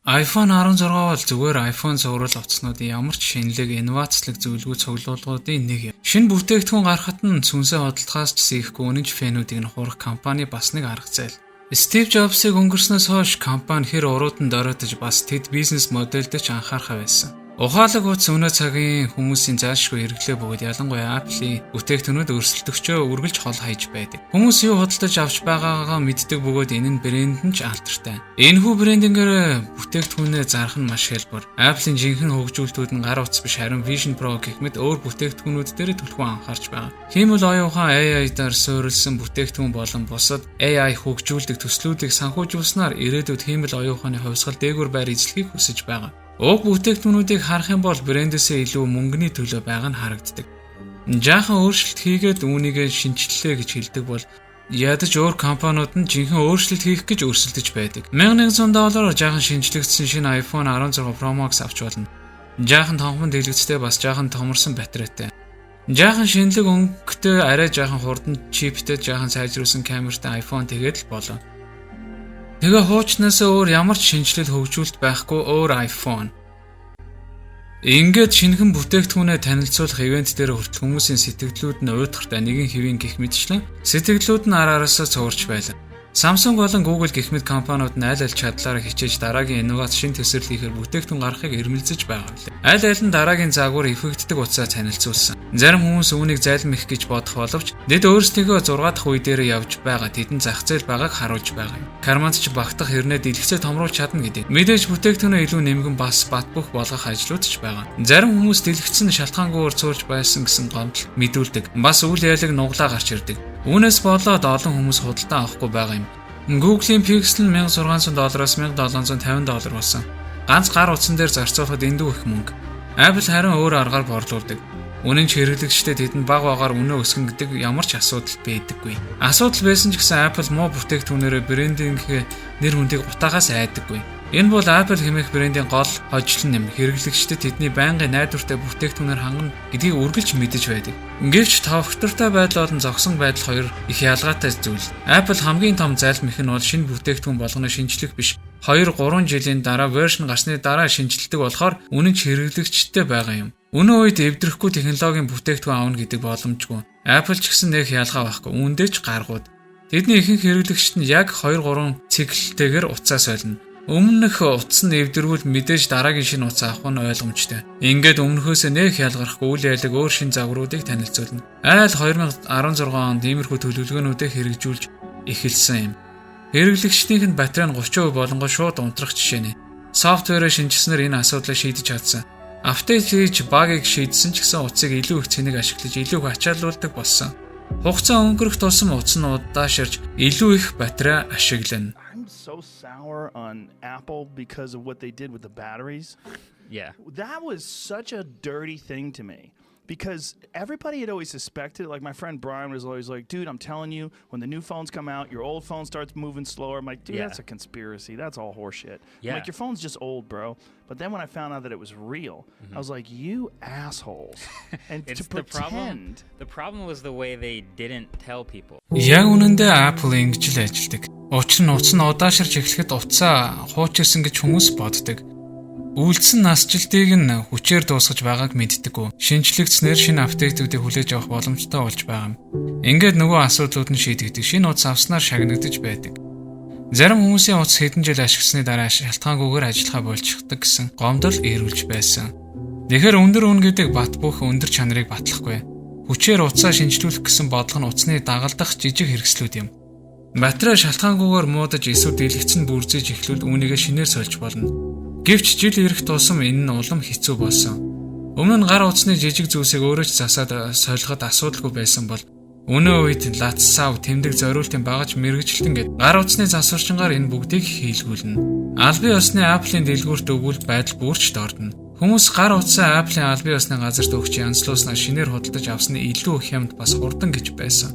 iPhone 16 бол зүгээр iPhone цуврал утаснуудын ямар ч шинэлэг, инновацлог зөвлөгөө цуглуулгуудын нэг юм. Шинэ бүтээгдэхүүн гарахад нь сүнсээ худалдахаас ч сэхгүй үнэнч фэнүүдийг нь хурах компани бас нэг арга зээл. Стив Джобсыг өнгөрснөөс хойш компани хэр уруудан дороотож бас тэд бизнес модельд ч анхаарах байсан. Ухаалаг утас өнөө цагийн хүмүүсийн заашгүй хэрэглээ бөгөөд ялангуяа Apple-ийн бүтээгдэхүүнүүд өрсөлдөгчөө үргэлж хол хайж байдаг. Хүмүүс юу худалдаж авч байгаагаа мэддэг бөгөөд энэ нь брэнд нь ч алдартай. Энэхүү брендингээр бүтээгдэхүүнээ зарах нь маш хялбар. Apple-ийн жинхэнэ хөгжүүлэлтүүд нь гар утас биш харин Vision Pro гэх мэт өөр бүтээгдэхүүнүүд дээр түлхүү анхаарч байгаа. Хиймэл оюухан AI-даар суурилсан бүтээгдэхүүн болон бусад AI хөгжүүлдэг төслүүдийг санхүүжүүлснээр ирээдүйд хиймэл оюуханы хувьсгал дээгүүр байр эзлэхийг хүсэж байгаа. Уг бүтээгдэхүүнүүдийг харах юм бол брэндээсээ илүү мөнгөний төлөө байгаа нь харагддаг. Жаахан өөрчлөлт хийгээд үүнийг шинжиллээ гэж хэлдэг бол ядаж өөр компаниуд нь жинхэнэ өөрчлөлт хийх гэж өрсөлдөж байдаг. $1100 жаахан шинжлэгдсэн шинэ iPhone 16 Pro Max авч болно. Жаахан тонхон дэлгэцтэй бас жаахан томорсон батарейтай. Жаахан шинэлэг өнгөтэй арай жаахан хурдан чиптэй жаахан сайжруулсан камертай iPhone тэгээд л болоо. Тэгээ хуучнаас өөр ямар ч шинжилэл хөгжүүлэлт байхгүй өөр iPhone. Ингээд шинэхэн бүтээгдэхүүнээ танилцуулах ивент дээр хүртэл хүмүүсийн сэтгэлдлүүд нь уйдгартай нэгэн хэвийн гих мэтчлэн сэтгэлдлүүд нь араасаа цуурч байлаа. Samsung болон Google гэх мэт компаниуд нь аль чадлаараа хичээж дараагийн инновац шин төсөл хийхээр бүтээгдэхүүн гаргахыг эрмэлзэж байгаа билээ. Аль аль нь дараагийн заагуур эффектдэг утсаа танилцуулсан. Зарим хүмүүс үүнийг залим их гэж бодох боловч дэд өөрсдөө 6 дахь үе дээр явж байгаа тэдэн зах зээл байгааг харуулж байгаа юм. Карманд ч багтах хэрнээ дэлгэцээ томруулж чадна гэдэг. Мэдээж бүтээгдэхүүнээ илүү нэмгэн бас бат бөх болгох ажлууд ч байгаа. Зарим хүмүүс дэлгэцэн шалтгаангүй урцуулж байсан гэсэн гомдол мэдүүлдэг. Бас үйл ялэг нуглаа гарч ирдэг. Үүнээс болоод олон хүмүүс худалдан авахгүй байгаа юм. Google-ийн Pixel нь $1600-аас $1750 болсон. Ганц гар утсан дээр зарцуулахад эндүү их мөнгө. Apple харин өөр аргаар борлуулдаг. Үнэн ч хэрэглэгчдэд тэдэнд баг багаар үнэ өсгөн гэдэг ямар ч асуудал байдаггүй. Асуудал байсан ч гэсэн Apple муу бүтээгдэхүүнээрээ брендинг нэр хүндийг утаагаас айдаггүй. Энэ бол Apple хэмээх брендийн гол хожлон юм. Хэрэглэгчдэд тэдний байнгын найдвартай бүтээгдэхүүнээр хангана гэдгийг үргэлж мэдэж байдаг. Гэвч тавхтартай байдал болон зогсон байдал хоёр их ялгаатай зүйл. Apple хамгийн том залбим их нь бол шинэ бүтээгдэхүүн болгоно шинжлэх биш. 2-3 жилийн дараа вершн гарсны дараа шинжилдэг болохоор үнэн ч хэрэглэгчтэй байгаа юм. Өнөө үед эвдрэхгүй технологийн бүтээгдэхүүн аавна гэдэг боломжгүй. Apple ч гэсэн нэг ялгаа байхгүй. Үүндээ ч гаргууд. Тэдний ихэнх хэрэглэгчид нь яг 2-3 циклтэйгээр утсаа солино. Өмнөх утас нь эвдэрвэл мэдээж дараагийн шинэ утас авах нь ойлгомжтой. Ингээд өмнөхөөсөө нэг ялгархгүй үйл ялэг өөр шинэ загваруудыг танилцуулна. Айл 2016 онд иймэрхүү төлөвлөгөөнүүдийг хэрэгжүүлж эхэлсэн юм. Хэрэглэгчдийнх нь батарей нь 30% болонгоо шууд унтрах жишээ нэ. Софтверээ шинжилснээр энэ асуудлыг шийдэж чадсан. Апдейт хийж багийг шийдсэн ч гэсэн утсыг илүү их цэнийг ашиглаж илүү их ачаалуулдаг болсон. Хугацаа өнгөрөх тусам утас нь удааширж илүү их батарей ашиглана. So sour on Apple because of what they did with the batteries. Yeah. That was such a dirty thing to me because everybody had always suspected, like my friend Brian was always like, dude, I'm telling you, when the new phones come out, your old phone starts moving slower. I'm like, dude, that's a conspiracy. That's all horseshit. Yeah. Like, your phone's just old, bro. But then when I found out that it was real, I was like, you assholes. And It's to pretend. The problem was the way they didn't tell people. Яг үнэндээ Apple ингэж л ажилдаг. Учир нь утас нь удааширч эхлэхэд утсаа хуучирсан гэж хүмүүс боддог. Үйлдсэн насжилтыг нь хүчээр дуусгаж байгааг мэддэггүй. Шинжлэгдснээр шинэ апдейтүүдийг хүлээж авах боломжтой болж байгаа юм. Ингээд нөгөө асуудлууд нь шийдэгдэх. Шинэ утас авснаар шагнагдаж байдаг. Зарим хүмүүсийн утас хэдэн жил ашигласны дараа шалтгаангүйгээр ажиллахаа болчихдог гэсэн гомдол ирүүлж байсан. Тэгэхээр өндөр үн гэдэг бат бөх өндөр чанарыг батлахгүй. Хүчээр утсаа шинжлүүлэх гэсэн бодлого нь утасны дагалдах жижиг хэрэгслүүд юм. Батарей шалтгаангүйгээр муудаж эсвэл дэлгэцэн бүрзэж эхлүүл үүнийгээ шинээр сольж болно. Гэвч жил ирэх тусам энэ нь улам хэцүү болсон. Өмнө нь гар утасны жижиг зүйлсийг өөрөө ч засаад солиход асуудалгүй байсан бол өнөө үед латсав тэмдэг зориултын багаж мэрэгжилтэн гэд гар утасны засварчингаар энэ бүгдийг хийлгүүлнэ. Албан ёсны Apple-ийн дэлгүүрт өгвөл байдал бүрч дордно. Хүмүүс гар утсаа Apple-ийн албан ёсны газарт өгч янзлуулснаар шинээр худалдаж авсны илүү их юмд бас хурдан гэж байсан.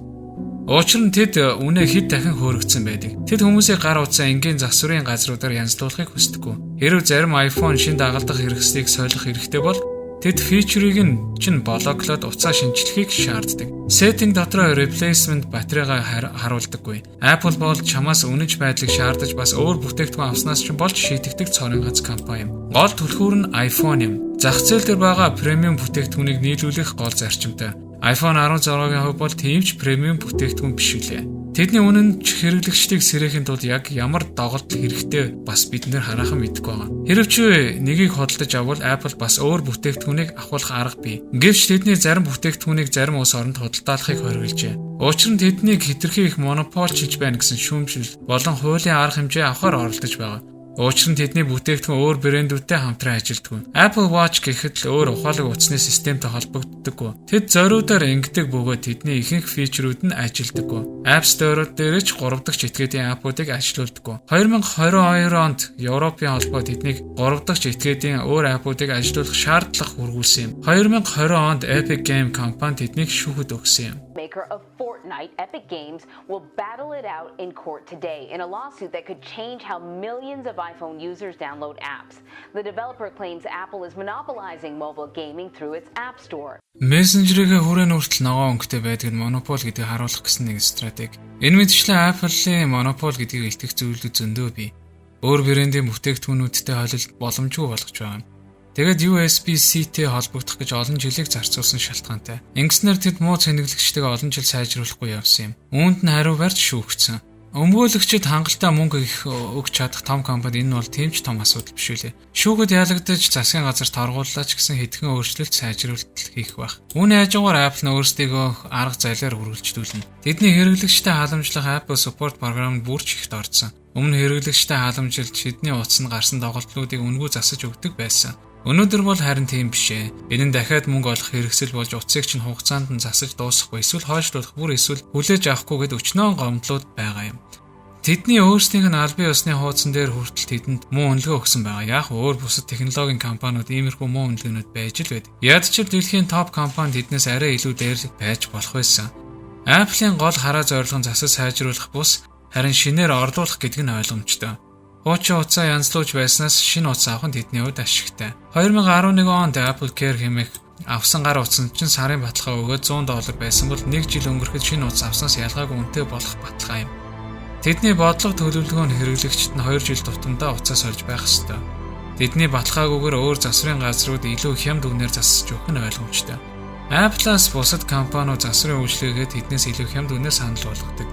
Учир нь тэд үнэ хэд дахин хөөрөгдсөн байдаг. Тэд хүмүүсийн гар утсаа энгийн засварын газруудаар янзлуулахыг хүсдэггүй. Хэрв зарим iPhone шин дагалдах хэрэгслийг солих хэрэгтэй бол Тэд фичерийг нь блоклоод уцаа шинжлэхийг шаарддаг. Setting дотроо replacement батарейгаа харуулдаггүй. Apple бол чамаас үнэнч байдлыг шаардаж бас өөр бүтээгдэхүүн авснаас ч болж шийдэгдэг цорын гац компани юм. Гол түлхүүр нь iPhone юм. Зах зээл дээр байгаа премиум бүтээгдэхүүнийг нийлүүлэх гол зарчимтай. iPhone 16-гийн хувьд бол тийм ч премиум бүтээгдэхүүн биш үлээ. Тэдний үнэн ч хэрэглэгчдийг сэрэхийн тулд яг ямар доголдол хэрэгтэй бас бид нэр хараахан мэдэхгүй байгаа. Хэрв чи нэгийг хөдөлж аввал Apple бас өөр бүтээгдэхүүнийг авахлах арга бий. Гэвч тэдний зарим бүтээгдэхүүнийг зарим улс оронд худалдаалахыг хоригложээ. Учир нь тэднийг хэтэрхий их монополчилж байна гэсэн шүүмжил болон хуулийн арга хэмжээ авахар оролдож байгаа. Учир нь тэдний бүтээгдэхүүн өөр брэндүүдтэй хамтран ажилддаг. Apple Watch гэхэд л өөр ухаалаг утасны системтэй холбогддог. Тэд зориудаар ингэдэг бөгөөд тэдний ихэнх фичерүүд нь ажилддаг. App Store дээр ч 3 дахь этгээдийн аппуудыг ажилуулдаг. 2022 онд Европын холбоо тэднийг 3 дахь этгээдийн өөр аппуудыг ажилуулах шаардлага хүргүүлсэн юм. 2020 онд Epic Game компани тэднийг шүүхэд өгсөн юм. Maker of Fortnite, Epic Games, will battle it out in court today in a lawsuit that could change how millions of iPhone users download apps. The developer claims Apple is monopolizing mobile gaming through its App Store. Messenger-ийн хүрээний хүртэл ногоон өнгөтэй байдаг нь монопол гэдгийг харуулах гэсэн нэг стратеги. Энэ мэдчлэн Apple-ийн монопол гэдгийг илтгэх зүйлүүд зөндөө бий. Өөр брендийн бүтээгдэхүүнүүдтэй холилд боломжгүй болгож байгаа юм. Тэгээд USB-C-тэй холбогдох гэж олон жилийг зарцуулсан шалтгаантай. Ингэснээр тэд муу цэнэглэгчтэйг олон жил сайжруулахгүй явсан юм. Үүнд нь хариу барьж шүүгдсэн. Өмгөөлөгчид хангалттай мөнгө өгч чадах том компани энэ бол тийм ч том асуудал биш үлээ. Шүүхэд ялагдаж засгийн газарт оргууллаач гэсэн хэдхэн өөрчлөлт сайжруулалт хийх байх. Үүний хажуугаар Apple нь өөрсдийгөө арга зайлаар үргэлжлүүлнэ. Тэдний хэрэглэгчтэй халамжлах Apple Support програм нь бүрч ихт орсон. Өмнө хэрэглэгчтэй халамжилж хэдний утас нь гарсан тоглолтуудыг үнгүй засаж өгдөг байсан. Өнөөдөр бол харин тийм биш ээ. Энэ нь дахиад мөнгө олох хэрэгсэл болж утсыг чинь хугацаанд нь засаж дуусгахгүй эсвэл хойшлуулах бүр эсвэл хүлээж авахгүй гэд өчнөө гомдлууд байгаа юм. Тэдний өөрсдийнх нь албан ёсны хуудсан дээр хүртэл тэдэнд муу үнэлгээ өгсөн байгаа. Яг өөр бусад технологийн компаниуд иймэрхүү муу үнэлгээнүүд байж л байдаг. Ядчил дэлхийн топ компани тэднээс арай илүү дээр байж болох байсан. Apple-ийн гол хараа зорилго нь засаж сайжруулах бус харин шинээр орлуулах гэдэг нь ойлгомжтой. Хуучин утсаа янзлуулж байснаас шинэ утас авах нь тэдний хувьд ашигтай. 2011 онд Apple Care хэмээх авсан гар утсан чинь сарын баталгаа өгөөд $100 байсан бол 1 жил өнгөрөхөд шинэ утас авснаас ялгаагүй үнэтэй болох баталгаа юм. Тэдний бодлого төлөвлөгөө нь хэрэглэгчид нь 2 жил тутамдаа утсаа сольж байх ёстой. Тэдний баталгаагүйгээр өөр засварын газрууд илүү хямд үнээр засаж өгөх нь ойлгомжтой. Apple-аас бусад компаниуд засварын үйлчлэгээ тэднээс илүү хямд үнээр санал болгодог.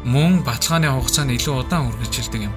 Мөн баталгааны хугацаа нь илүү удаан үргэлжилдэг юм.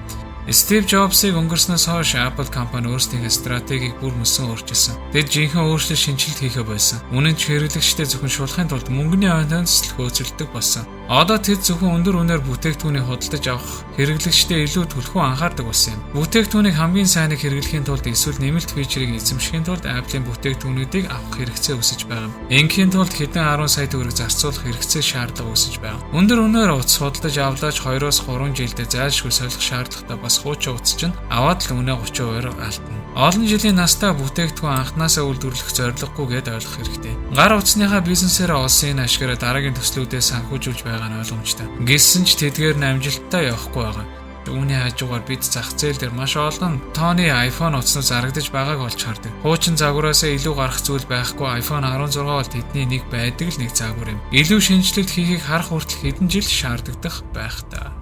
Steve Jobs-ыг өнгөрснөөс хойш Apple компани өөрсдийнхээ стратегийг бүр мөсөн өөрчилсөн. Тэд жинхэнэ өөрчлөлт шинжилт хийхэ байсан. Үнэн ч хэрэглэгчтэй зөвхөн шулахын тулд мөнгөний ойнтонцол хөөцөлдөг болсон. Одоо тэд зөвхөн өндөр үнээр бүтээгдэхүүнийг худалдаж авах хэрэглэгчтэй илүү түлхүү анхаардаг болсон юм. Бүтээгдэхүүнийг хамгийн сайныг хэрэглэхийн тулд эсвэл нэмэлт фичерийг эзэмшихийн тулд Apple-ийн бүтээгдэхүүнүүдийг авах хэрэгцээ өсөж байгаа юм. Ингийн тулд хэдэн 10 сая төгрөг зарцуулах хэрэгцээ шаардлага өсөж байгаа. Өндөр үнээр утас худалдаж авлаач 2-3 жилдээ зайлшгүй солих шаардлагатай бас хуучин утас чинь аваад л үнэ 30% алдна. Олон жилийн настай бүтээгдэхүүн анханасаа үйлдвэрлэх зорилгогүй гэдээ ойлгох хэрэгтэй. Гар утасныхаа бизнесээр олсон энэ ашгаараа дараагийн төслүүдээ санхүүжүүлж байгаа нь ойлгомжтой. Гэсэн ч тэдгээр нь амжилттай явахгүй байгаа. Үүний хажуугаар бид зах зээл дээр маш олон тооны iPhone утаснууд зарагдаж байгааг олж хардаг. Хуучин загвараасаа илүү гарах зүйл байхгүй iPhone 16 бол тэдний нэг байдаг л нэг загвар юм. Илүү шинжилэлт хийхийг харах хүртэл хэдэн жил шаарддаг байх та.